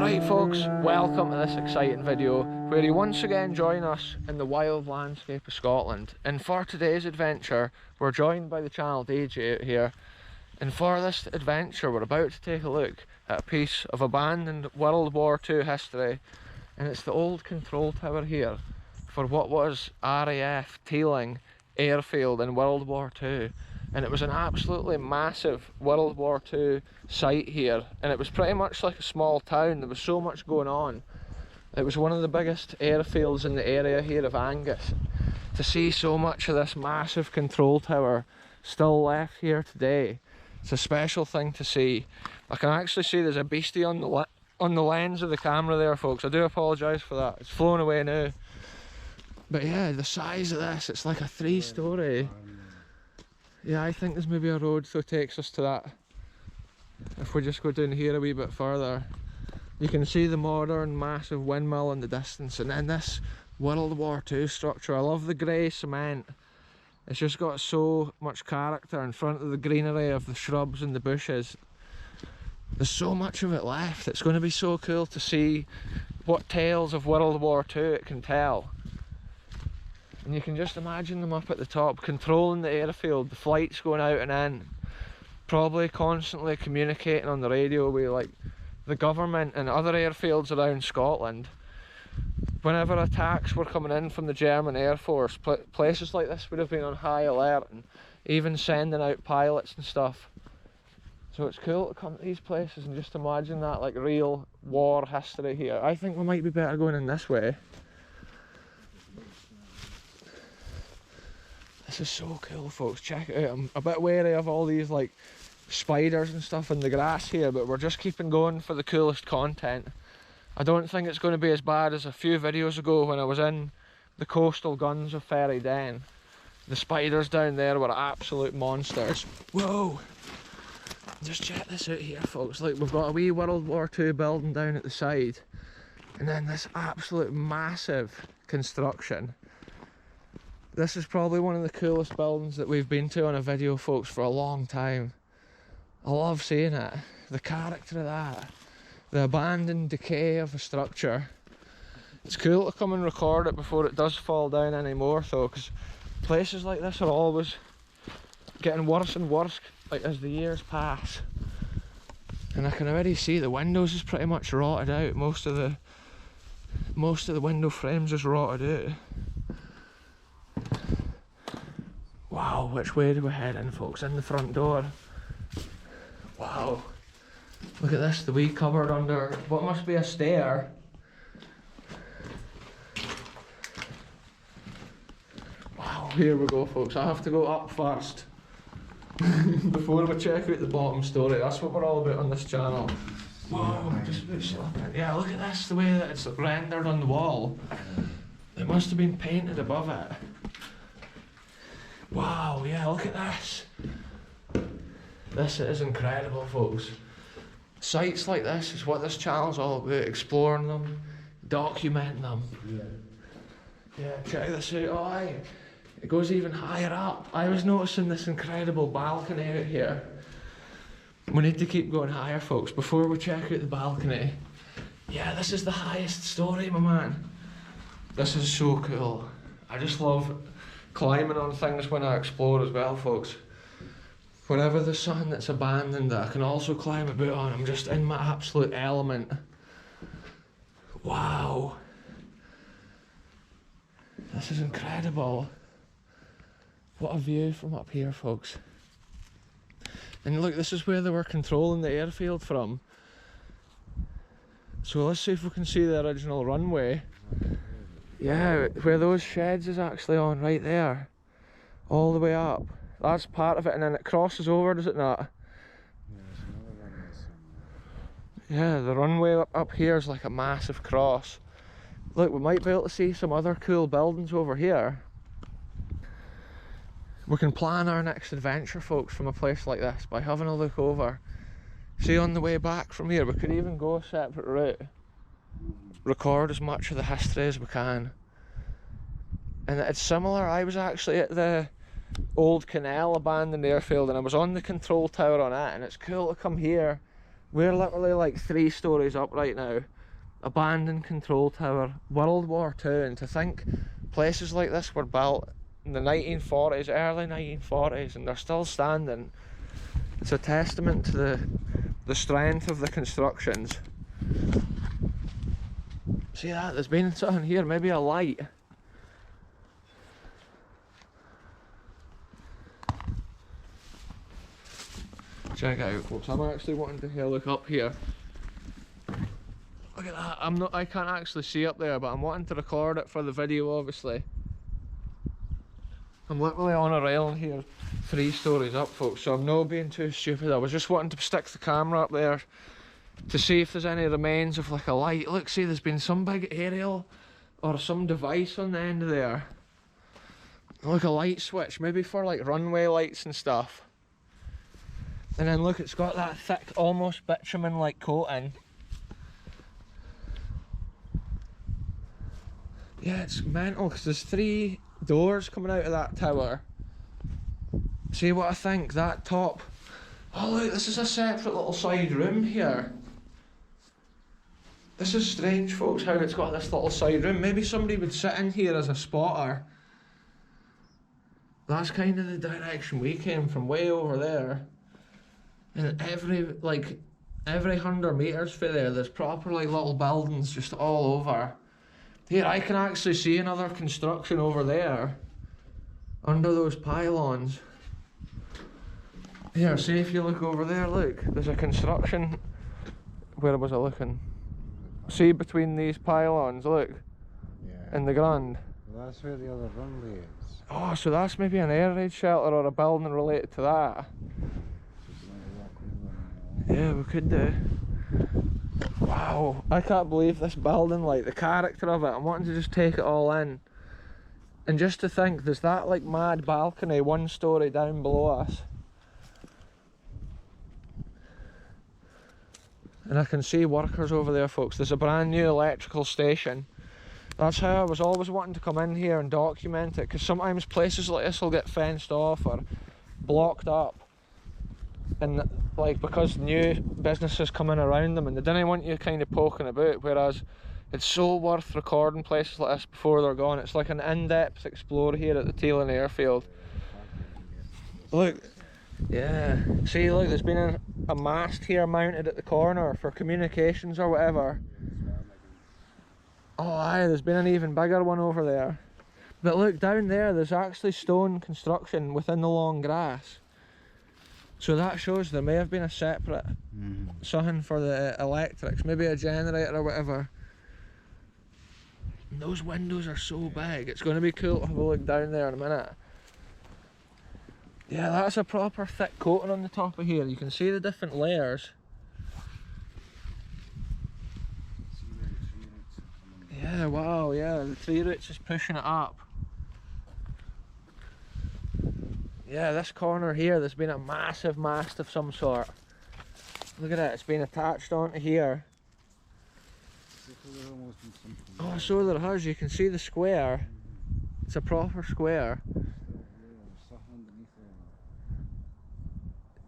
Right folks, welcome to this exciting video where you once again join us in the wild landscape of Scotland. And for today's adventure, we're joined by the channel DJ out here. And for this adventure, we're about to take a look at a piece of abandoned World War II history. And it's the old control tower here for what was RAF Tealing Airfield in World War II. And it was an absolutely massive World War II site here, and it was pretty much like a small town. There was so much going on. It was one of the biggest airfields in the area here of Angus. To see so much of this massive control tower still left here today, it's a special thing to see. I can actually see there's a beastie on the lens of the camera there, folks. I do apologise for that. It's flown away now. But yeah, the size of this, it's like a 3-storey. Yeah, I think there's maybe a road that takes us to that. If we just go down here a wee bit further, you can see the modern massive windmill in the distance, and then this World War II structure. I love the grey cement. It's just got so much character in front of the greenery of the shrubs and the bushes. There's so much of it left. It's going to be so cool to see what tales of World War II it can tell. And you can just imagine them up at the top, controlling the airfield, the flights going out and in, probably constantly communicating on the radio with like the government and other airfields around Scotland. Whenever attacks were coming in from the German Air Force, places like this would have been on high alert, and even sending out pilots and stuff. So it's cool to come to these places and just imagine that like real war history here. I think we might be better going in this way. This is so cool, folks. Check it out. I'm a bit wary of all these like spiders and stuff in the grass here, but we're just keeping going for the coolest content. I don't think it's going to be as bad as a few videos ago when I was in the coastal guns of Faraday. The spiders down there were absolute monsters. Whoa! Just check this out here, folks. Look, we've got a wee World War II building down at the side, and then this absolute massive construction. This is probably one of the coolest buildings that we've been to on a video, folks, for a long time. I love seeing it. The character of that. The abandoned decay of a structure. It's cool to come and record it before it does fall down anymore, though, because places like this are always getting worse and worse like as the years pass. And I can already see the windows is pretty much rotted out. Most of the window frames is rotted out. Wow, which way do we head in, folks? In the front door. Wow. Look at this, the wee cupboard under what must be a stair. Wow, here we go, folks. I have to go up first before we check out the bottom story. That's what we're all about on this channel. Whoa, just about slipping. Yeah, look at this, the way that it's rendered on the wall. It must have been painted above it. Wow, yeah, look at this. This is incredible, folks. Sites like this is what this channel's all about, exploring them, documenting them. Yeah, check this out. Oh, aye. It goes even higher up. I was noticing this incredible balcony out here. We need to keep going higher, folks, before we check out the balcony. Yeah, this is the highest story, my man. This is so cool. I just love climbing on things when I explore as well, folks. Whenever there's something that's abandoned that I can also climb about on, I'm just in my absolute element. Wow. This is incredible. What a view from up here, folks. And look, this is where they were controlling the airfield from. So let's see if we can see the original runway. Yeah, where those sheds is actually on right there. All the way up. That's part of it, and then it crosses over, does it not? Yeah, the runway up here is like a massive cross. Look, we might be able to see some other cool buildings over here. We can plan our next adventure, folks, from a place like this by having a look over. See, on the way back from here, we could even go a separate route. Record as much of the history as we can. And it's similar. I was actually at the old canal abandoned airfield, and I was on the control tower on it, and it's cool to come here. We're literally like 3 stories up right now, abandoned control tower, World War II, and to think places like this were built in the 1940s, early 1940s, and they're still standing. It's a testament to the strength of the constructions. See that? There's been something here, maybe a light. Check it out, folks. I'm actually wanting to look up here. Look at that. I can't actually see up there, but I'm wanting to record it for the video, obviously. I'm literally on a railing here, 3 stories up, folks, so I'm not being too stupid. I was just wanting to stick the camera up there to see if there's any remains of like a light. Look, see, there's been some big aerial or some device on the end of there. Like a light switch, maybe for like runway lights and stuff. And then look, it's got that thick, almost bitumen-like coating. Yeah, it's mental, because there's 3 doors coming out of that tower. See what I think? That top. Oh look, this is a separate little side room here. This is strange, folks, how it's got this little side room. Maybe somebody would sit in here as a spotter. That's kind of the direction we came from, way over there. And every 100 metres for there, there's proper like little buildings just all over. Here, I can actually see another construction over there, under those pylons. Here, see if you look over there, look, there's a construction. Where was I looking? See between these pylons, look, yeah. In the ground. Well, that's where the other runway is. Oh, so that's maybe an air raid shelter or a building related to that. Yeah, we could do. Wow, I can't believe this building, like the character of it. I'm wanting to just take it all in. And just to think, there's that like mad balcony 1 story down below us. And I can see workers over there, folks. There's a brand new electrical station. That's how I was always wanting to come in here and document it, because sometimes places like this will get fenced off or blocked up. And like, because new businesses come in around them and they didn't want you kind of poking about, whereas it's so worth recording places like this before they're gone. It's like an in-depth explore here at the Tealing Airfield. Look, yeah, see, look, there's been a mast here mounted at the corner for communications or whatever. Oh aye, there's been an even bigger one over there. But look, down there, there's actually stone construction within the long grass. So that shows there may have been a separate something for the electrics, maybe a generator or whatever. And those windows are so big, it's going to be cool to have a look down there in a minute. Yeah, that's a proper thick coating on the top of here. You can see the different layers. Yeah, wow, yeah, the 3 roots is pushing it up. Yeah, this corner here, there's been a massive mast of some sort. Look at it, it's been attached onto here. Oh, so there has, you can see the square. It's a proper square.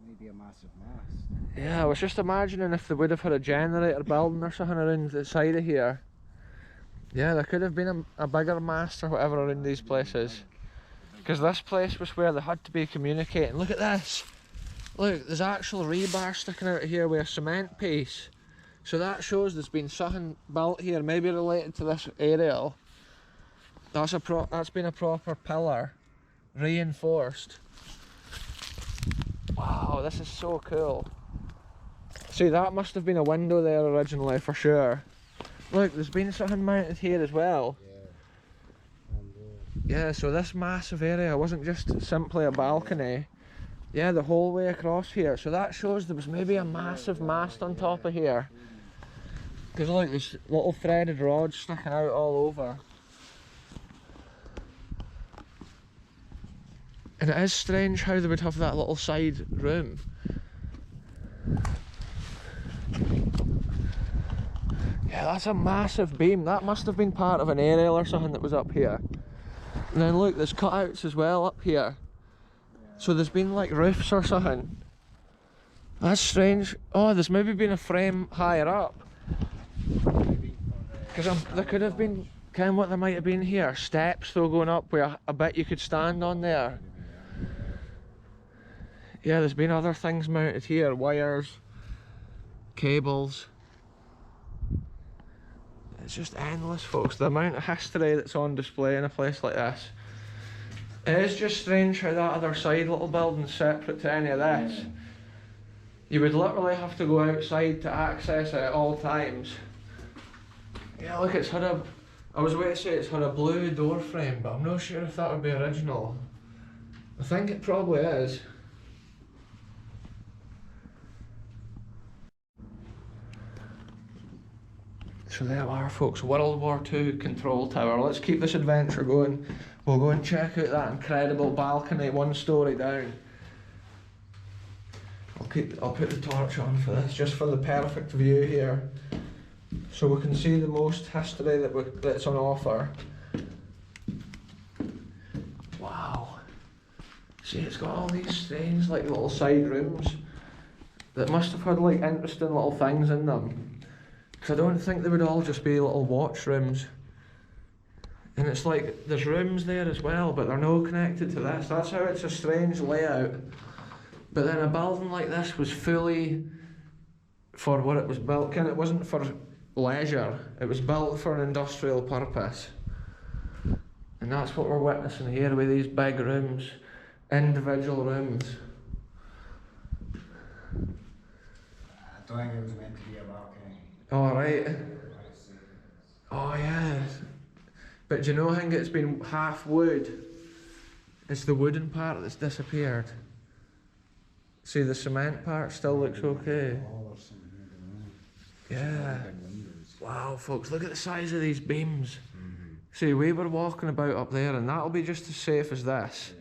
Maybe a massive mast. Yeah, I was just imagining if they would have had a generator building or something around the side of here. Yeah, there could have been a bigger mast or whatever around these places. Because this place was where they had to be communicating. Look at this. Look, there's actual rebar sticking out of here with a cement piece. So that shows there's been something built here, maybe related to this aerial. That's been a proper pillar, reinforced. Wow, this is so cool. See, that must have been a window there originally for sure. Look, there's been something mounted here as well. Yeah, so this massive area wasn't just simply a balcony. Yeah, the whole way across here. So that shows there was maybe a massive mast on top of here. Because look, there's little threaded rods sticking out all over. And it is strange how they would have that little side room. Yeah, that's a massive beam. That must have been part of an aerial or something that was up here. And then look, there's cutouts as well up here. So there's been like roofs or something. That's strange. Oh, there's maybe been a frame higher up. Because there could have been, kind of what there might have been here, steps though going up where I bet you could stand on there. Yeah, there's been other things mounted here, wires, cables. It's just endless, folks, the amount of history that's on display in a place like this. It is just strange how that other side little building's separate to any of this. You would literally have to go outside to access it at all times. Yeah, look, it's had a, I was going to say it's had a blue door frame, but I'm not sure if that would be original. I think it probably is. So there we are, folks, World War II control tower. Let's keep this adventure going. We'll go and check out that incredible balcony 1 story down. I'll put the torch on for this, just for the perfect view here, so we can see the most history that's on offer. Wow. See, it's got all these strange like little side rooms that must have had like interesting little things in them. Because I don't think they would all just be little watch rooms. And it's like, there's rooms there as well, but they're no connected to this. That's how it's a strange layout. But then a building like this was fully for what it was built, it wasn't for leisure, it was built for an industrial purpose. And that's what we're witnessing here with these big rooms, individual rooms. I don't think it was meant to be a balcony. Oh, right. Oh, yeah. But do you know, I think it's been half wood. It's the wooden part that's disappeared. See, the cement part still looks okay. Yeah. Wow, folks, look at the size of these beams. See, we were walking about up there and that'll be just as safe as this.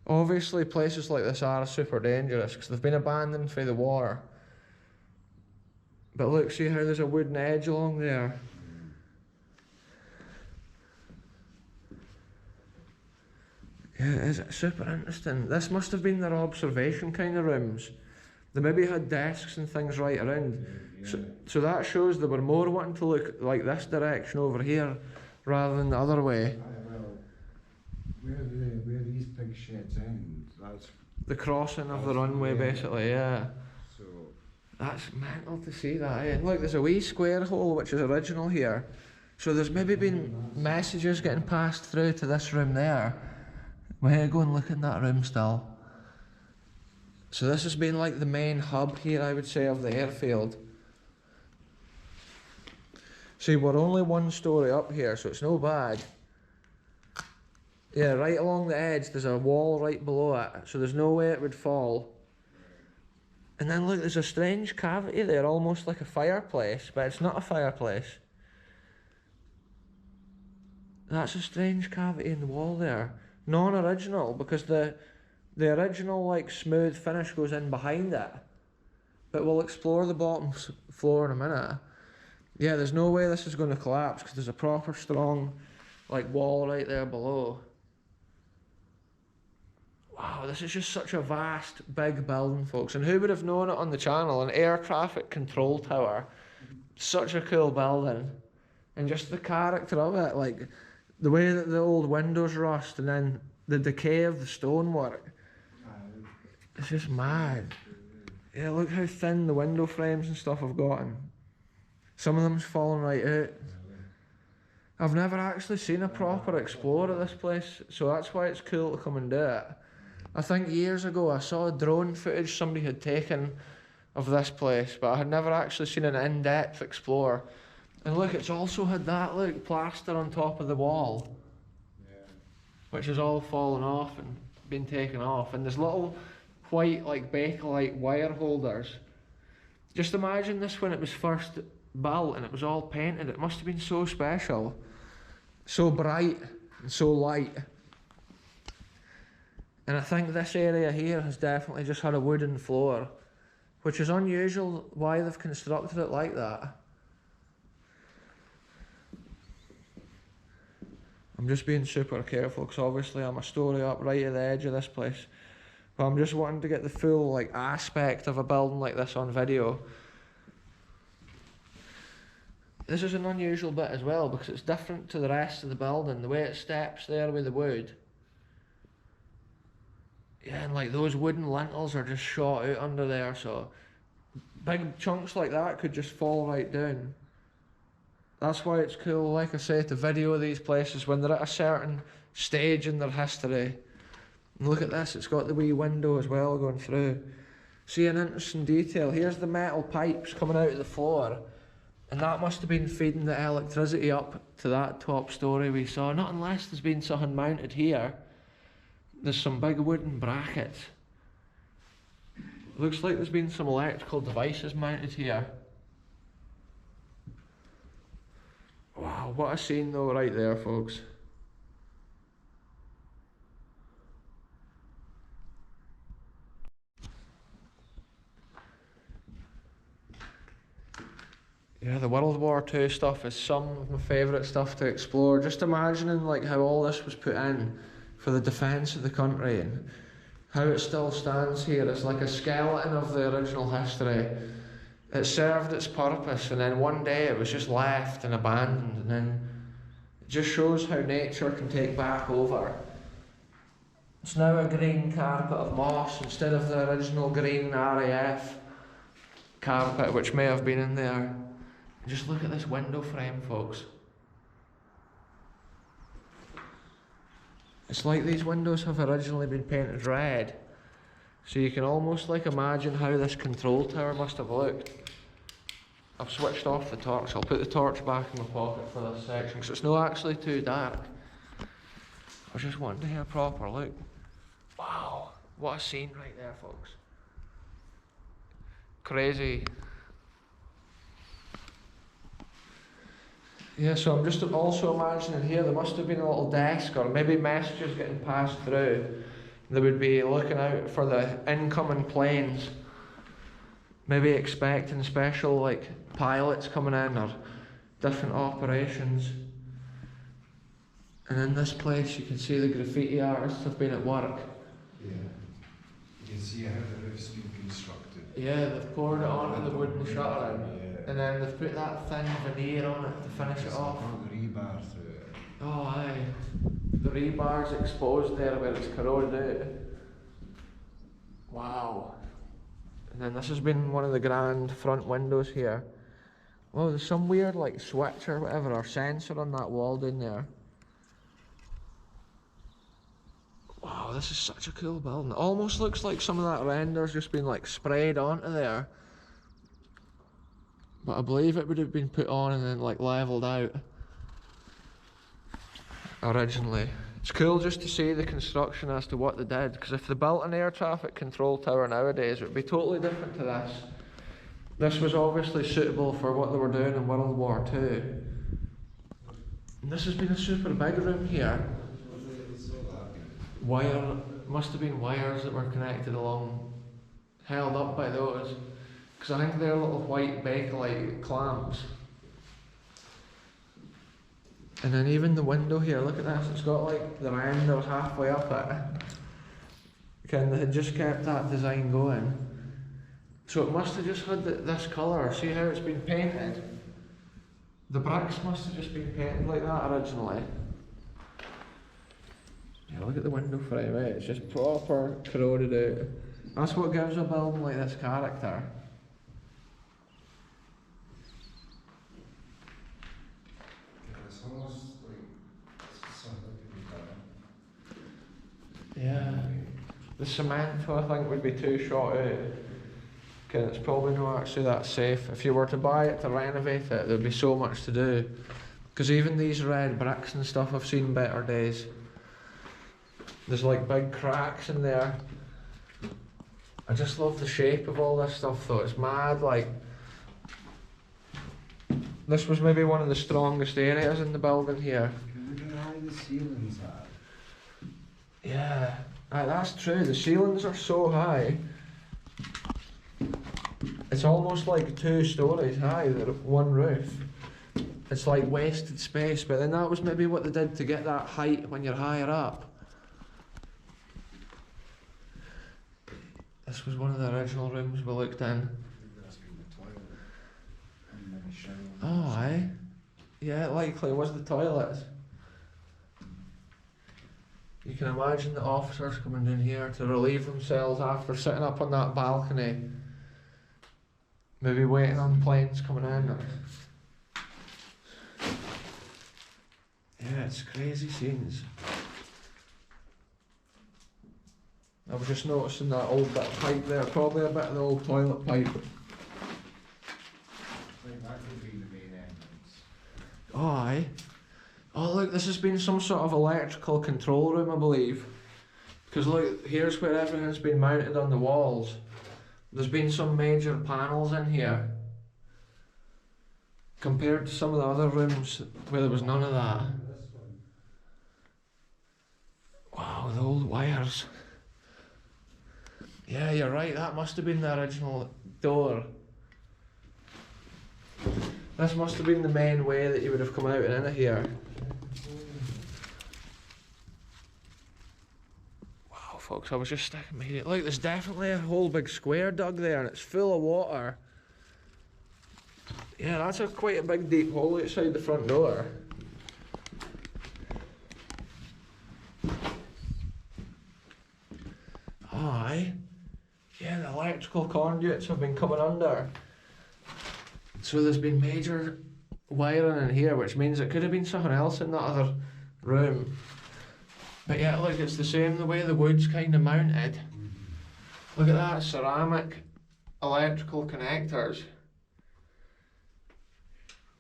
Obviously, places like this are super dangerous because they've been abandoned for the war. But look, see how there's a wooden edge along there? Yeah, it is super interesting. This must have been their observation kind of rooms. They maybe had desks and things right around. So that shows they were more wanting to look like this direction over here rather than the other way. Well, where these big sheds end, that's the crossing of the runway, basically, yeah. So That's mental to see that, eh? And look, there's a wee square hole which is original here. So there's maybe been messages getting passed through to this room there. We're here go and look in that room still. So this has been like the main hub here, I would say, of the airfield. See, we're only 1 story up here, so it's no bad. Yeah, right along the edge, there's a wall right below it, so there's no way it would fall. And then look, there's a strange cavity there, almost like a fireplace, but it's not a fireplace. That's a strange cavity in the wall there. Non-original, because the original like smooth finish goes in behind it. But we'll explore the bottom floor in a minute. Yeah, there's no way this is going to collapse because there's a proper strong like wall right there below. Wow, this is just such a vast, big building, folks. And who would have known it on the channel? An air traffic control tower. Such a cool building. And just the character of it, like the way that the old windows rust and then the decay of the stonework. It's just mad. Yeah, look how thin the window frames and stuff have gotten. Some of them's fallen right out. I've never actually seen a proper explore of this place, so that's why it's cool to come and do it. I think years ago I saw drone footage somebody had taken of this place, but I had never actually seen an in-depth explore. And look, it's also had that, look, plaster on top of the wall. Yeah. Which has all fallen off and been taken off. And there's little white, like Bakelite wire holders. Just imagine this when it was first built and it was all painted. It must have been so special. So bright and so light. And I think this area here has definitely just had a wooden floor, which is unusual why they've constructed it like that. I'm just being super careful because obviously I'm a story up right at the edge of this place. But I'm just wanting to get the full like aspect of a building like this on video. This is an unusual bit as well because it's different to the rest of the building. The way it steps there with the wood. Yeah, and like those wooden lintels are just shot out under there, so big chunks like that could just fall right down. That's why it's cool, like I say, to video these places when they're at a certain stage in their history. And look at this, it's got the wee window as well going through. See an interesting detail, here's the metal pipes coming out of the floor, and that must have been feeding the electricity up to that top story we saw. Not unless there's been something mounted here. There's some big wooden brackets. Looks like there's been some electrical devices mounted here. Wow, what a scene though right there, folks. Yeah, the World War II stuff is some of my favourite stuff to explore. Just imagining like how all this was put in for the defence of the country and how it still stands here. It's like a skeleton of the original history. It served its purpose and then one day it was just left and abandoned, and then it just shows how nature can take back over. It's now a green carpet of moss instead of the original green RAF carpet which may have been in there. Just look at this window frame, folks. It's like these windows have originally been painted red. So you can almost like imagine how this control tower must have looked. I've switched off the torch. I'll put the torch back in my pocket for this section because it's not actually too dark. I was just wanting to have a proper look. Wow, what a scene right there, folks. Crazy. Yeah, so I'm just also imagining here there must have been a little desk or maybe messages getting passed through. They would be looking out for the incoming planes, maybe expecting special like pilots coming in or different operations. And in this place you can see the graffiti artists have been at work. Yeah. You can see how the roof's been constructed. Yeah, they've poured it onto the wooden shuttering. Yeah. And then they've put that thin veneer on it to finish it off. The rebar through it. Oh aye. The rebar's exposed there where it's corroded out. Wow. And then this has been one of the grand front windows here. Oh, there's some weird like switch or whatever or sensor on that wall down there. Wow, this is such a cool building. It almost looks like some of that render's just been like sprayed onto there. But I believe it would have been put on and then like levelled out originally. It's cool just to see the construction as to what they did, because if they built an air traffic control tower nowadays it would be totally different to this. This was obviously suitable for what they were doing in World War II. And this has been a super big room here. Wire, must have been wires that were connected along, held up by those. Because I think they're little white Bakelite clamps. And then even the window here, look at this, it's got like the render halfway up it. They had just kept that design going. So it must have just had this colour, see how it's been painted? The bricks must have just been painted like that originally. Yeah, look at the window frame, eh? It's just proper corroded out. That's what gives a building like this character. It's almost like something to be done. Yeah. The cement I think would be too short out. Because it's probably not actually that safe. If you were to buy it to renovate it, there'd be so much to do. Because even these red bricks and stuff have seen better days. There's like big cracks in there. I just love the shape of all this stuff though, it's mad. Like, this was maybe one of the strongest areas in the building here. Look at how the ceilings are. Yeah, that's true, the ceilings are so high. It's almost like 2 stories high, they're one roof. It's like wasted space, but then that was maybe what they did to get that height when you're higher up. This was one of the original rooms we looked in. That's been the toilet. And Oh, aye. Yeah, it likely was the toilets. You can imagine the officers coming in here to relieve themselves after sitting up on that balcony. Maybe waiting on planes coming in. Yeah, it's crazy scenes. I was just noticing that old bit of pipe there, probably a bit of the old toilet pipe. I think that could be the main entrance. Oh, aye. Oh, look, this has been some sort of electrical control room, I believe. Because look, here's where everything's been mounted on the walls. There's been some major panels in here. Compared to some of the other rooms where there was none of that. Wow, the old wires. Yeah, you're right, that must have been the original door. This must have been the main way that you would have come out and into here. Wow, folks, I was just sticking my head. Look, there's definitely a whole big square dug there and it's full of water. Yeah, that's quite a big deep hole outside the front door. Oh, aye. Yeah, the electrical conduits have been coming under. So there's been major wiring in here, which means it could have been something else in that other room. But yeah, look, it's the same the way the wood's kind of mounted. Look at that, ceramic electrical connectors.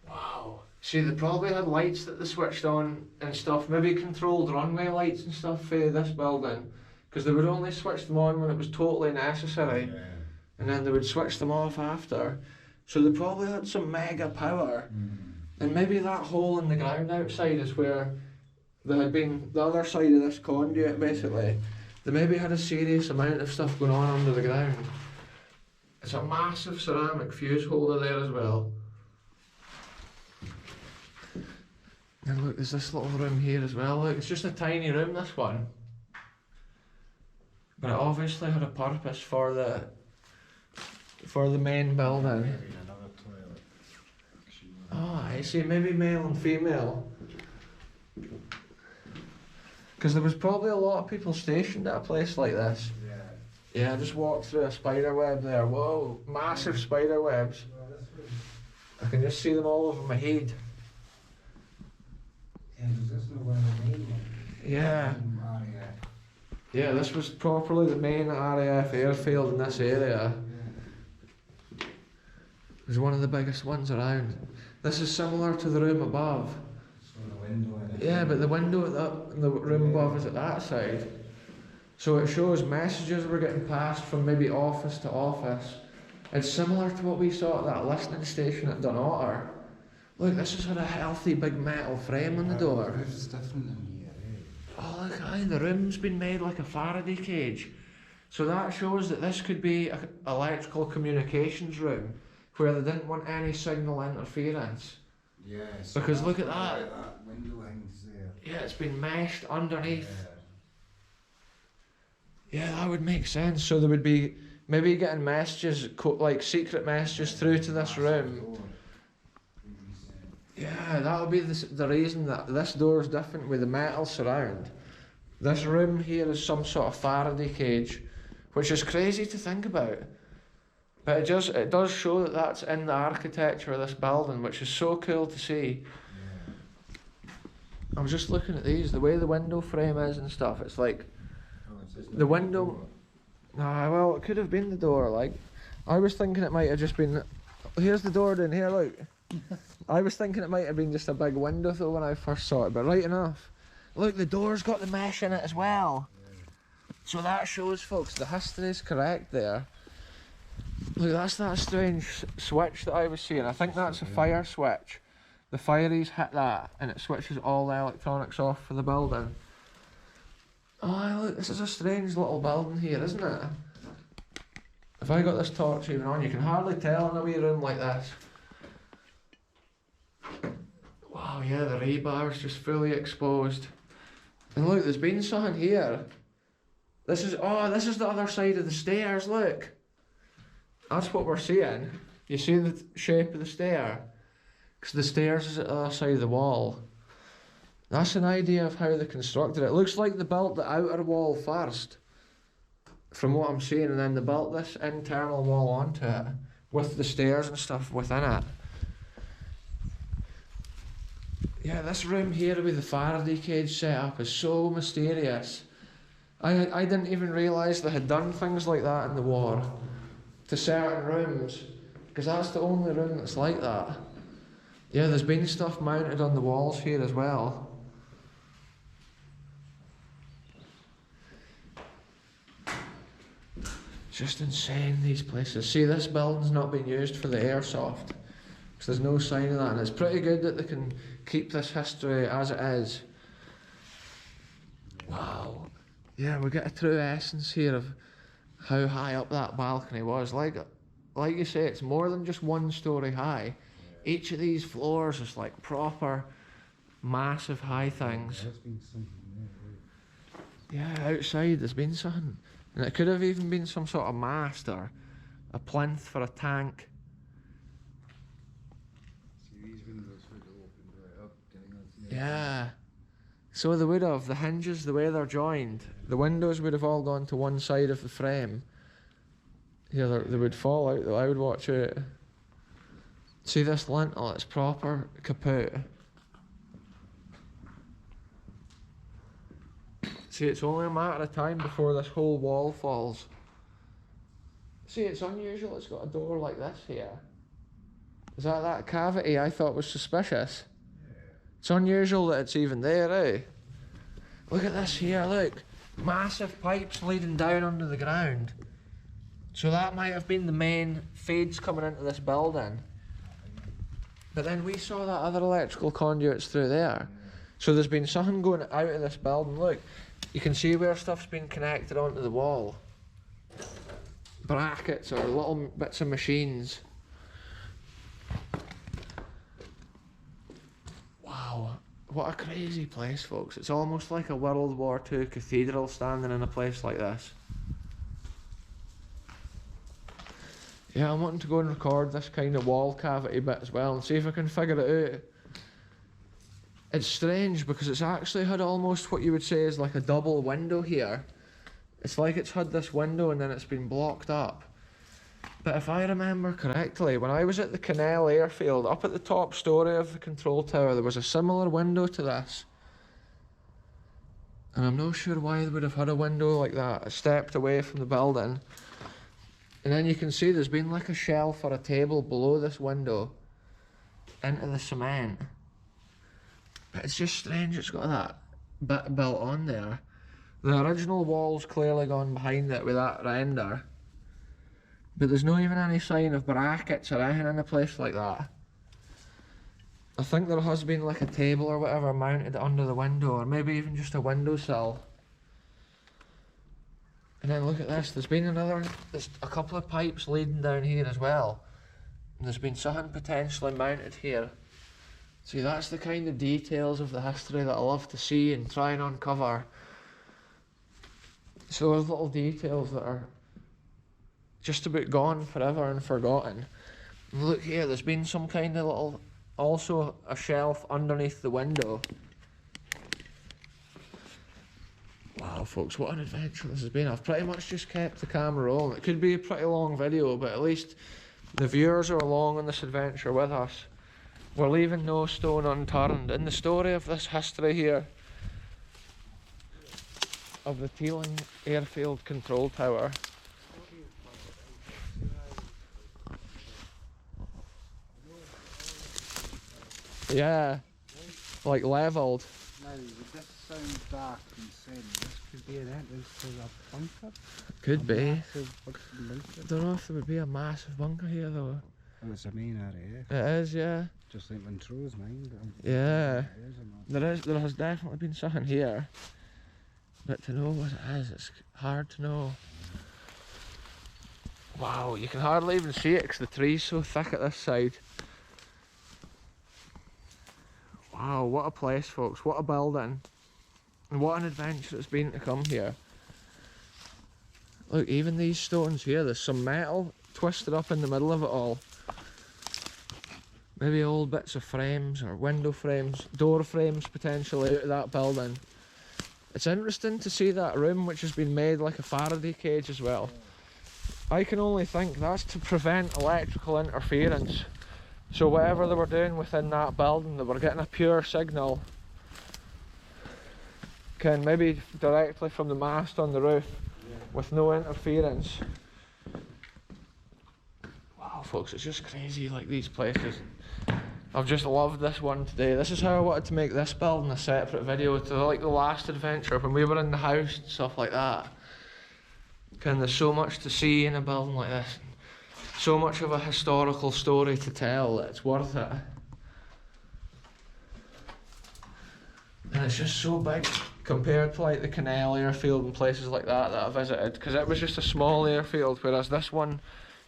Wow. See, they probably had lights that they switched on and stuff, maybe controlled runway lights and stuff for this building. Because they would only switch them on when it was totally necessary, Yeah. and then they would switch them off after. So they probably had some mega power, and maybe that hole in the ground outside is where there had been the other side of this conduit basically. They maybe had a serious amount of stuff going on under the ground. It's a massive ceramic fuse holder there as well. And look, there's this little room here as well. Look, it's just a tiny room, this one. But it obviously had a purpose for the main building. Maybe another toilet. Oh, I see, maybe male and female. Because there was probably a lot of people stationed at a place like this. Yeah. Yeah, I just walked through a spider web there. Whoa, massive spider webs. I can just see them all over my head. Yeah, does this know where the main one? Yeah. Yeah, this was properly the main RAF Airfield in this area. It was one of the biggest ones around. This is similar to the room above. So the window in it. Yeah, but the window at the room above is at that side. So it shows messages were getting passed from maybe office to office. It's similar to what we saw at that listening station at Dunotter. Look, this has had a healthy big metal frame on the door. It's different than here, eh? Oh look, aye, the room's been made like a Faraday cage. So that shows that this could be an electrical communications room where they didn't want any signal interference. Yes. Because look at that. That window hangs there. Yeah, it's been meshed underneath. Yeah, that would make sense. So there would be maybe getting messages, like secret messages through to this room. Yeah, that would be the reason that this door is different with the metal surround. This room here is some sort of Faraday cage, which is crazy to think about. But it does show that that's in the architecture of this building, which is so cool to see. Yeah. I was just looking at these, the way the window frame is and stuff, it's like, the window, well, it could have been the door, like, I was thinking it might have just been, here's the door down here, look. I was thinking it might have been just a big window though when I first saw it, but right enough. Look, the door's got the mesh in it as well. So that shows, folks, the history is correct there. Look, that's that strange switch that I was seeing. I think that's a fire switch. The fireys hit that and it switches all the electronics off for the building. Oh, look, this is a strange little building here, isn't it? If I got this torch even on, you can hardly tell in a wee room like this. Wow, yeah, the rebar's just fully exposed. And look, there's been something here. This is the other side of the stairs, look. That's what we're seeing. You see the shape of the stair? because the stairs is at the other side of the wall. That's an idea of how they constructed it. It looks like they built the outer wall first, from what I'm seeing, and then they built this internal wall onto it, with the stairs and stuff within it. Yeah, this room here with the Faraday cage set up is so mysterious. I didn't even realise they had done things like that in the war to certain rooms, because that's the only room that's like that. Yeah, there's been stuff mounted on the walls here as well. Just insane, these places. See, this building's not been used for the airsoft, because there's no sign of that, and it's pretty good that they can keep this history as it is. Wow. Yeah, we get a true essence here of how high up that balcony was. Like you say, it's more than just 1 story high. Each of these floors is like proper, massive high things. There's been something there, right? Yeah, outside there's been something. And it could have even been some sort of mast or a plinth for a tank. See, these windows would have opened right up, getting us. Yeah. So they would have. The hinges, the way they're joined, the windows would have all gone to one side of the frame. Yeah, they would fall out though. I would watch it. See this lintel, it's proper kaput. See, it's only a matter of time before this whole wall falls. See, it's unusual it's got a door like this here. Is that cavity I thought was suspicious? Yeah. It's unusual that it's even there, eh? Look at this here, look. Massive pipes leading down under the ground. So that might have been the main feeds coming into this building. But then we saw that other electrical conduits through there. So there's been something going out of this building. Look, you can see where stuff's been connected onto the wall. Brackets or little bits of machines. Wow, what a crazy place, folks. It's almost like a World War II cathedral standing in a place like this. Yeah, I'm wanting to go and record this kind of wall cavity bit as well and see if I can figure it out. It's strange because it's actually had almost what you would say is like a double window here. It's like it's had this window and then it's been blocked up. But if I remember correctly, when I was at the Canal Airfield, up at the top story of the control tower, there was a similar window to this. And I'm not sure why they would have had a window like that, stepped away from the building. And then you can see there's been like a shelf or a table below this window into the cement. But it's just strange it's got that bit built on there. The original wall's clearly gone behind it with that render. But there's not even any sign of brackets or anything in a place like that. I think there has been like a table or whatever mounted under the window, or maybe even just a windowsill. And then look at this, there's a couple of pipes leading down here as well. And there's been something potentially mounted here. See, that's the kind of details of the history that I love to see and try and uncover. So those little details that are just about gone forever and forgotten. And look here, there's been some kind of little, also a shelf underneath the window. Wow, folks, what an adventure this has been. I've pretty much just kept the camera rolling. It could be a pretty long video, but at least the viewers are along on this adventure with us. We're leaving no stone unturned. In the story of this history here, of the Tealing Airfield Control Tower. Yeah, like levelled. Now, would this sound dark and sunny? This could be an entrance to a bunker? Could be. Massive bunker. I don't know if there would be a massive bunker here though. Oh, it's a main area. It is, yeah. Just like Montrose mine. Yeah. There has definitely been something here. But to know what it is, it's hard to know. Wow, you can hardly even see it because the tree's so thick at this side. Wow, what a place, folks. What a building. And what an adventure it's been to come here. Look, even these stones here, there's some metal twisted up in the middle of it all. maybe old bits of frames or window frames, door frames potentially out of that building. It's interesting to see that room which has been made like a Faraday cage as well. I can only think that's to prevent electrical interference. So whatever they were doing within that building, they were getting a pure signal, can maybe directly from the mast on the roof, with no interference. Wow folks, it's just crazy, like these places. I've just loved this one today. This is how I wanted to make this building a separate video to like the last adventure when we were in the house and stuff like that. There's so much to see in a building like this. So much of a historical story to tell that it's worth it. And it's just so big compared to like the Canal airfield and places like that I visited, because it was just a small airfield, whereas this one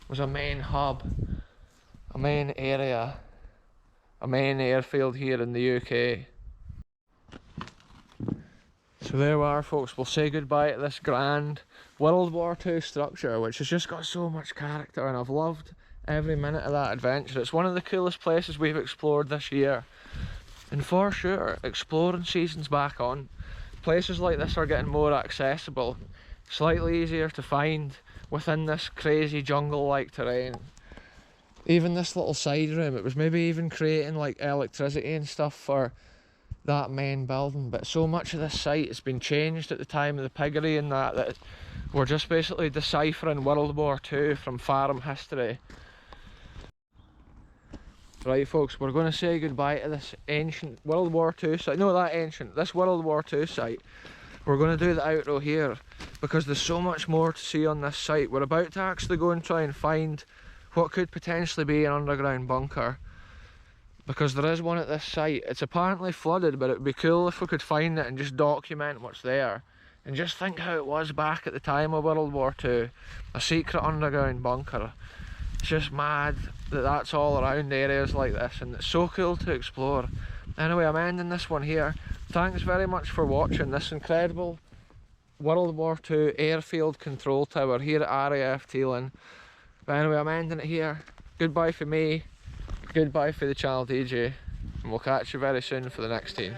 was a main hub, a main area, a main airfield here in the UK. So there we are folks, we'll say goodbye to this grand World War II structure which has just got so much character, and I've loved every minute of that adventure. It's one of the coolest places we've explored this year, and for sure exploring season's back on. Places like this are getting more accessible, slightly easier to find within this crazy jungle like terrain. Even this little side room, it was maybe even creating like electricity and stuff for that main building, but so much of this site has been changed at the time of the piggery and that we're just basically deciphering World War II from farm history. Right folks, we're going to say goodbye to this ancient World War II site, no that ancient, this World War II site. We're going to do the outro here because there's so much more to see on this site. We're about to actually go and try and find what could potentially be an underground bunker, because there is one at this site. It's apparently flooded, but it would be cool if we could find it and just document what's there. And just think how it was back at the time of World War II, a secret underground bunker. It's just mad that that's all around areas like this, and it's so cool to explore. Anyway, I'm ending this one here. Thanks very much for watching this incredible World War II airfield control tower here at RAF Tealing. But anyway, I'm ending it here. Goodbye for me, goodbye for the channel DJ, and we'll catch you very soon for the next team.